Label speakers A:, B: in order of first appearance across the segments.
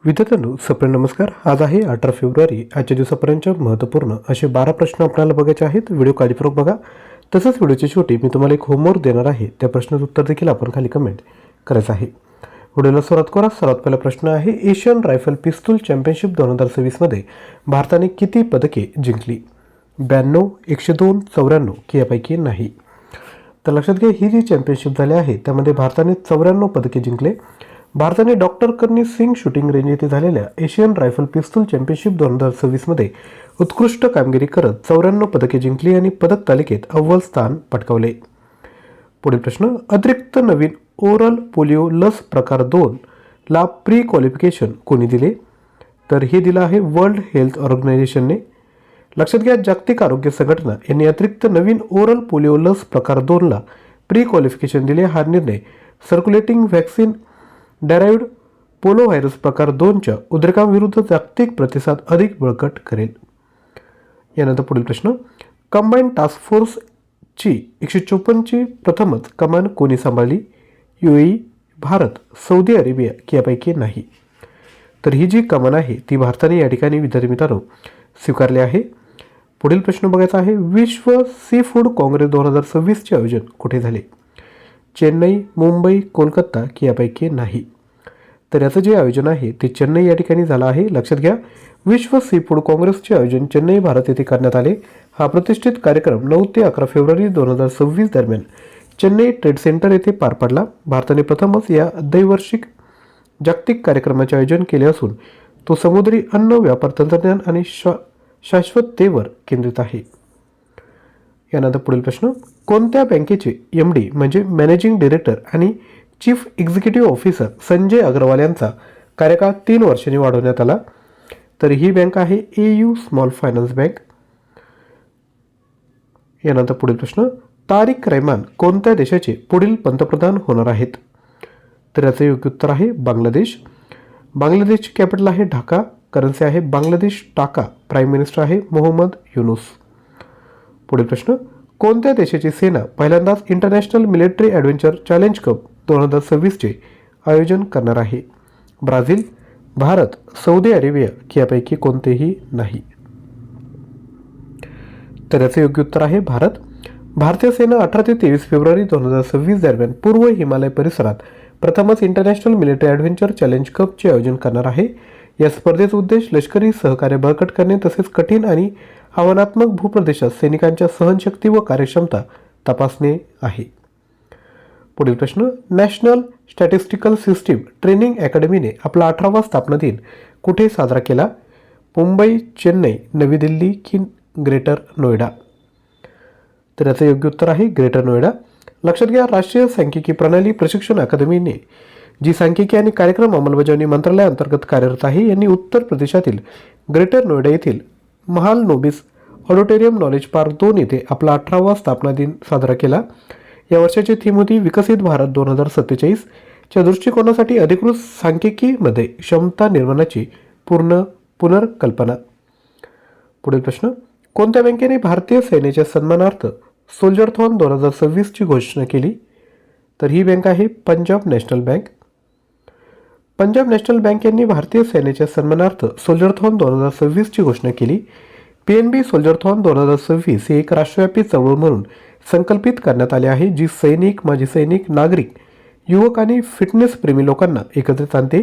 A: विद्यार्थ्यांनो सप्रे नमस्कार. आज आहे 18 फेब्रुवारी. आजच्या दिवसापर्यंत महत्त्वपूर्ण असे 12 प्रश्न आपल्याला बघायचे आहेत. व्हिडिओ काळजीपूर्वक बघा. तसंच व्हिडिओची शेवटी मी तुम्हाला एक होमवर्क देणार आहे. त्या प्रश्नाचं उत्तर देखील आपण खाली कमेंट करायचं आहे. व्हिडिओला सुरुवात करा. सर्वात पहिला प्रश्न आहे, एशियन रायफल पिस्तूल चॅम्पियनशिप 2026 मध्ये भारताने किती पदके जिंकली? 92, 102, 94 की यापैकी नाही? तर लक्षात घ्या, ही जी चॅम्पियनशिप झाली आहे त्यामध्ये भारताने 94 पदके जिंकले. भारताने डॉक्टर करणी सिंग शूटिंग रेंज येथे झालेल्या एशियन रायफल पिस्तूल चॅम्पियनशिप 2026 मध्ये उत्कृष्ट कामगिरी करत 94 पदके जिंकली आणि पदक तालिकेत अव्वल स्थान पटकावले. पुढील प्रश्न, अतिरिक्त नवीन ओरल पोलिओ लस प्रकार 2 ला प्री क्वालिफिकेशन कोणी दिले? तर हे दिलं आहे वर्ल्ड हेल्थ ऑर्गनायझेशनने. लक्षात घ्या, जागतिक आरोग्य संघटना यांनी अतिरिक्त नवीन ओरल पोलिओ लस प्रकार 2 ला प्री क्वालिफिकेशन दिले. हा निर्णय circulating vaccine derived polo virus प्रकार 2च्या उद्रेकांविरुद्ध जागतिक प्रतिसाद अधिक बळकट करेल. यानंतर पुढील प्रश्न, कंबाईंड टास्क फोर्सची 154ची प्रथमच कमान कोणी सांभाळली? UAE, भारत, सौदी अरेबिया की यापैकी नाही? तर ही जी कमान आहे ती भारताने या ठिकाणी विद्यार्थी मित्रांनो स्वीकारली आहे. पुढील प्रश्न बघायचा आहे, विश्व सी फूड काँग्रेस 2026चे आयोजन कुठे झाले? चेन्नई, मुंबई, कोलकाता की यापैकी नाही? तर याचं जे आयोजन आहे ते चेन्नई या ठिकाणी झालं आहे. लक्षात घ्या, विश्व सी फूड काँग्रेसचे आयोजन चेन्नई, भारत येथे करण्यात आले. हा प्रतिष्ठित कार्यक्रम 9 ते 11 फेब्रुवारी 2026 दरम्यान चेन्नई ट्रेड सेंटर येथे पार पडला. भारताने प्रथमच या द्वैवार्षिक जागतिक कार्यक्रमाचे आयोजन केले असून तो समुद्री अन्न, व्यापार, तंत्रज्ञान आणि शाश्वततेवर केंद्रित आहे. यानंतर पुढील प्रश्न, कोणत्या बँकेचे MD म्हणजे मॅनेजिंग डायरेक्टर आणि chief executive officer Sanjay Agarwal यांचा कार्यकाळ 3 वर्षांनी वाढवण्यात आला? तर ही बँक आहे AU स्मॉल फायनान्स बँक. यानंतर पुढील प्रश्न, तारिक रहमान कोणत्या देशाचे पुढील पंतप्रधान होणार आहेत? तर याचे योग्य उत्तर आहे बांगलादेश. बांगलादेशची कॅपिटल आहे ढाका. करन्सी आहे बांगलादेश टाका. प्राईम मिनिस्टर आहे मोहम्मद युनूस. पुढील प्रश्न, कोणत्या देशाची सेना पहिल्यांदाच international military adventure challenge cup 2026चे आयोजन करणार आहे? ब्राझील, भारत, सौदी अरेबिया की यापैकी कोणतेही नाही? तर याचे योग्य उत्तर आहे भारत. भारतीय सेना 18 ते 23 फेब्रुवारी 2026 दरम्यान पूर्व हिमालय परिसरात प्रथमच इंटरनॅशनल मिलिटरी ॲडव्हेंचर चॅलेंज कपचे आयोजन करणार आहे. या स्पर्धेचा उद्देश लष्करी सहकार्य बळकट करणे तसेच कठीण आणि आव्हानात्मक भूप्रदेशात सैनिकांच्या सहनशक्ती व कार्यक्षमता तपासणे आहे. पुढील प्रश्न, नॅशनल स्टॅटिस्टिकल सिस्टीम ट्रेनिंग अकॅडमीने आपला 18वा स्थापना दिन कुठे साजरा केला? मुंबई, चेन्नई, नवी दिल्ली की ग्रेटर नोएडा? तर याचं योग्य उत्तर आहे ग्रेटर नोएडा. लक्षात घ्या, राष्ट्रीय सांख्यिकी प्रणाली प्रशिक्षण अकादमीने जी सांख्यिकी आणि कार्यक्रम अंमलबजावणी मंत्रालयाअंतर्गत कार्यरत आहे यांनी उत्तर प्रदेशातील ग्रेटर नोएडा येथील महालनोबिस ऑडिटोरियम नॉलेज पार्क 2 येथे आपला 18वा स्थापना दिन साजरा केला. या वर्षाची थीम होती विकसित भारत 2047 च्या दृष्टिकोनासाठी अधिकृत सांख्यिकीमध्ये क्षमता निर्माणाची पुनर्कल्पना. पुढील प्रश्न, कोणत्या बँकेने भारतीय सैन्याच्या सन्मानार्थ सोल्जरथॉन 2026ची घोषणा केली? तर ही बँक आहे Punjab national bank. Punjab national bank यांनी भारतीय सैन्याच्या सन्मानार्थ सोल्जरथॉन 2026ची घोषणा केली. PNB सोल्जरथॉन 2026 ही एक राष्ट्रव्यापी चळवळ म्हणून संकल्पित करण्यात आले आहे, जी सैनिक, माजी सैनिक, नागरिक, युवक आणि फिटनेस प्रेमी लोकांना एकत्रित आणते.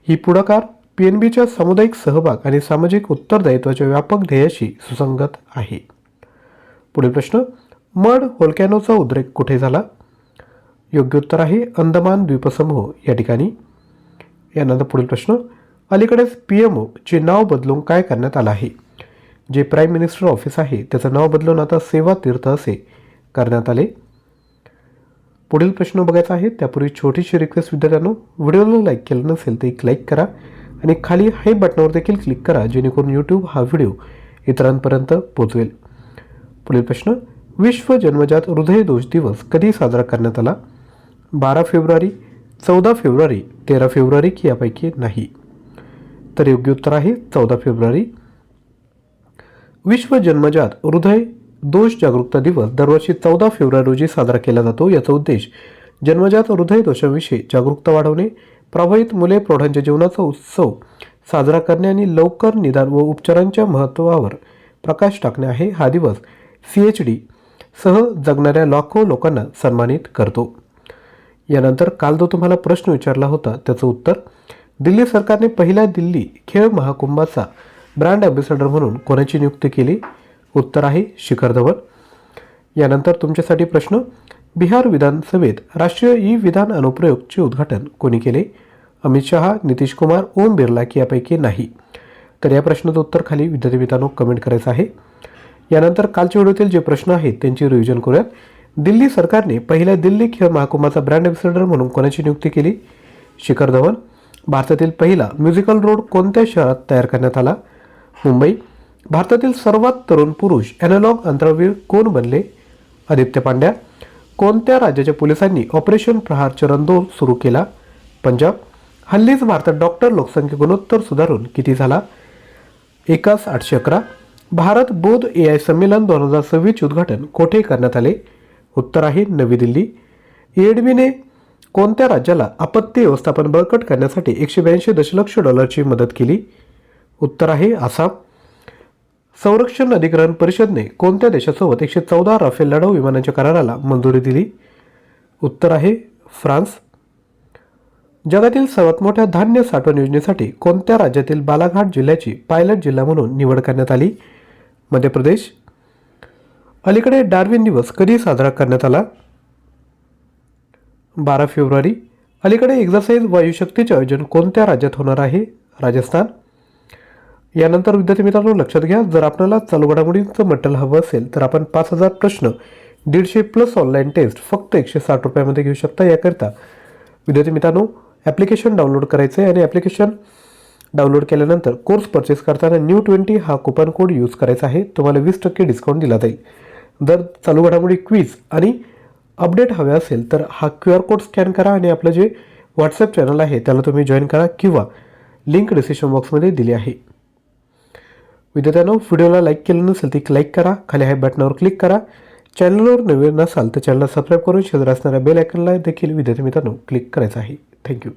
A: ही पुढाकार PNBच्या सामुदायिक सहभाग आणि सामाजिक उत्तरदायित्वाच्या व्यापक ध्येयाशी सुसंगत आहे. पुढील प्रश्न, मड व्होल्कॅनोचा उद्रेक कुठे झाला? योग्य उत्तर आहे अंदमान द्वीपसमूह या ठिकाणी. यानंतर पुढील प्रश्न, अलीकडेच PMO चे नाव बदलून काय करण्यात आलं आहे? जे प्राईम मिनिस्टर ऑफिस आहे त्याचं नाव बदलून आता सेवा तीर्थ असे करण्यात आले. पुढील प्रश्न बघायचा आहे त्यापूर्वी छोटीशी रिक्वेस्ट विद्यार्थ्यांनो, व्हिडिओला लाईक केलं नसेल तर एक लाईक करा आणि खाली हाय बटनावर देखील क्लिक करा जेणेकरून YouTube हा व्हिडिओ इतरांपर्यंत पोहोचवेल. पुढील प्रश्न, विश्व जन्मजात हृदय दोष दिवस कधी साजरा करण्यात आला? 12 फेब्रुवारी, 14 फेब्रुवारी, 13 फेब्रुवारी की यापैकी नाही? तर योग्य उत्तर आहे 14 फेब्रुवारी. विश्व जन्मजात हृदय दोष जागरूकता दिवस दरवर्षी 14 फेब्रुवारी रोजी साजरा केला जातो. याचा उद्देश जन्मजात हृदय दोषाविषयी जागरूकता वाढवणे, प्रभावित मुले प्रौढांच्या जीवनाचा उत्सव साजरा करणे आणि लवकर निदान व उपचारांच्या महत्त्वावर प्रकाश टाकणे आहे. हा दिवस CHD सह जगणाऱ्या लाखो लोकांना सन्मानित करतो. यानंतर काल जो तुम्हाला प्रश्न विचारला होता त्याचं उत्तर, दिल्ली सरकारने पहिल्या दिल्ली खेळ महाकुंभाचा ब्रँड ॲम्बॅसेडर म्हणून कोणाची नियुक्ती केली? उत्तर आहे शिखर धवन. यानंतर तुमच्यासाठी प्रश्न, बिहार विधानसभेत राष्ट्रीय विधान अनुप्रयोगचे उद्घाटन कोणी केले? अमित शहा, नितीश कुमार, ओम बिर्ला की यापैकी नाही? तर या प्रश्नाचं उत्तर खाली विद्यार्थी मित्रांनो कमेंट करायचं आहे. यानंतर कालच्या व्हिडिओतील जे प्रश्न आहेत त्यांची रिव्हिजन करूयात. दिल्ली सरकारने पहिल्या दिल्ली खेळ महाकुंभाचा ब्रँड ॲम्बॅसेडर म्हणून कोणाची नियुक्ती केली? शिखर धवन. भारतातील पहिला म्युझिकल रोड कोणत्या शहरात तयार करण्यात आला? मुंबई. भारतातील सर्वात तरुण पुरुष ॲनालॉग अंतराळवीर कोण बनले? आदित्य पांड्या. कोणत्या राज्याच्या पोलिसांनी ऑपरेशन प्रहार चरण 2 सुरू केला? पंजाब. हल्लीच भारतात डॉक्टर लोकसंख्या गुणोत्तर सुधारून किती झाला? 1:811. भारत बौद्ध AI संमेलन 2026 उद्घाटन कोठे करण्यात आले? उत्तर आहे नवी दिल्ली. एडबीने कोणत्या राज्याला आपत्ती व्यवस्थापन बळकट करण्यासाठी $182 दशलक्ष मदत केली? उत्तर आहे आसाम. संरक्षण अधिग्रहण परिषदने कोणत्या देशासोबत 114 राफेल लढाऊ विमानांच्या कराराला मंजुरी दिली? उत्तर आहे फ्रान्स. जगातील सर्वात मोठ्या धान्य साठवण योजनेसाठी कोणत्या राज्यातील बालाघाट जिल्ह्याची पायलट जिल्हा म्हणून निवड करण्यात आली? मध्य प्रदेश. अलीकडे डार्विन दिवस कधी साजरा करण्यात आला? 12 फेब्रुवारी. अलीकडे एक्झरसाइज वायुशक्तीचे आयोजन कोणत्या राज्यात होणार आहे? राजस्थान. यानंतर विद्यार्थी मित्रांनो लक्षात घ्या, जर आपल्याला चालू घडामोडींचं मटेरियल हवं असेल तर आपण 5000 प्रश्न 150+ ऑनलाईन टेस्ट फक्त 160 रुपयामध्ये घेऊ शकता. याकरिता विद्यार्थी मित्रांनो ॲप्लिकेशन डाउनलोड करायचं आहे आणि ॲप्लिकेशन डाउनलोड केल्यानंतर कोर्स परचेस करताना NEW20 हा कुपन कोड यूज करायचा आहे. तुम्हाला 20% डिस्काउंट दिला जाईल. जर चालू घडामोडी क्विज आणि अपडेट हवे असेल तर हा QR कोड स्कॅन करा आणि आपलं जे व्हॉट्सअप चॅनल आहे त्याला तुम्ही जॉईन करा किंवा लिंक डिस्क्रिप्शन बॉक्समध्ये दिली आहे. विद्यार्थ्यांनो व्हिडिओला लाईक केलं नसेल तर लाईक करा, खाली आहे बटनावर क्लिक करा. चॅनलवर नवीन नसाल तर चॅनलला सबस्क्राईब करून शेजारी असणाऱ्या बेल आयकॉनला देखील विद्यार्थी मित्रांनो क्लिक करायचं आहे. थँक्यू.